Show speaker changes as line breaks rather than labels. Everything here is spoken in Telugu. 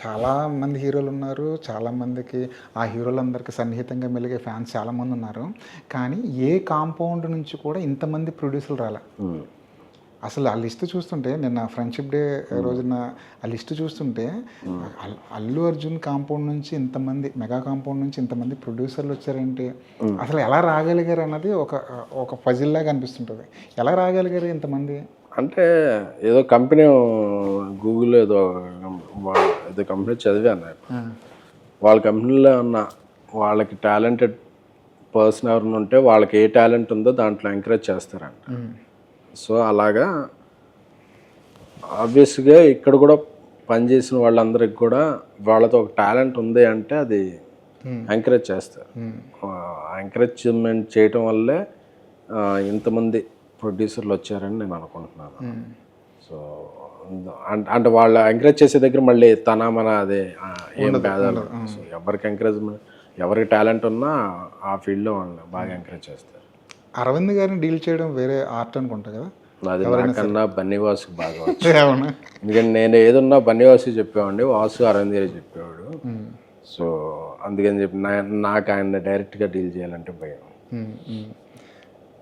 చాలా మంది హీరోలు ఉన్నారు. చాలామందికి ఆ హీరోలందరికీ సన్నిహితంగా మెలిగే ఫ్యాన్స్ చాలామంది ఉన్నారు. కానీ ఏ కాంపౌండ్ నుంచి కూడా ఇంతమంది ప్రొడ్యూసర్లు రాలే. అసలు ఆ లిస్ట్ చూస్తుంటే నిన్న ఫ్రెండ్షిప్ డే రోజున ఆ లిస్ట్ చూస్తుంటే అల్లు అర్జున్ కాంపౌండ్ నుంచి ఇంతమంది మెగా కాంపౌండ్ నుంచి ఇంతమంది ప్రొడ్యూసర్లు వచ్చారంటే అసలు ఎలా రాగలిగారు అన్నది ఒక పజిల్ లాగా అనిపిస్తుంటుంది. ఎలా రాగలిగారు ఇంతమంది?
అంటే ఏదో కంపెనీ గూగుల్ ఏదో ఏదో కంపెనీ చదివాను నేను. వాళ్ళ కంపెనీలో ఉన్న వాళ్ళకి టాలెంటెడ్ పర్సన్ ఎవరైనా ఉంటే వాళ్ళకి ఏ టాలెంట్ ఉందో దాంట్లో ఎంకరేజ్ చేస్తారంట. సో అలాగా ఆబ్వియస్గా ఇక్కడ కూడా పనిచేసిన వాళ్ళందరికి కూడా వాళ్ళతో ఒక టాలెంట్ ఉంది అంటే అది ఎంకరేజ్ చేస్తారు. ఎంకరేజ్మెంట్ చేయటం వల్లే ఇంతమంది ప్రొడ్యూసర్లు వచ్చారని నేను అనుకుంటున్నాను. సో అంటే వాళ్ళు ఎంకరేజ్ చేసే దగ్గర మళ్ళీ మన అదే ఏం భేదాలు. సో ఎవరికి ఎంకరేజ్మెంట్ ఎవరికి టాలెంట్ ఉన్నా ఆ ఫీల్డ్లో వాళ్ళు బాగా ఎంకరేజ్ చేస్తారు.
అరవింద్ గారిని డీల్ చేయడం వేరే ఆర్ట్ అనుకుంటా కదా?
అది నాకన్నా బన్నీవాసుకి బాగా వచ్చు. ఎందుకంటే నేను ఏదన్నా బన్నీవాసు చెప్పేవాడిని, వాసు అరవింద్ గారు చెప్పేవాడు. సో అందుకని చెప్పి నాకు ఆయన డైరెక్ట్గా డీల్ చేయాలంటే భయం.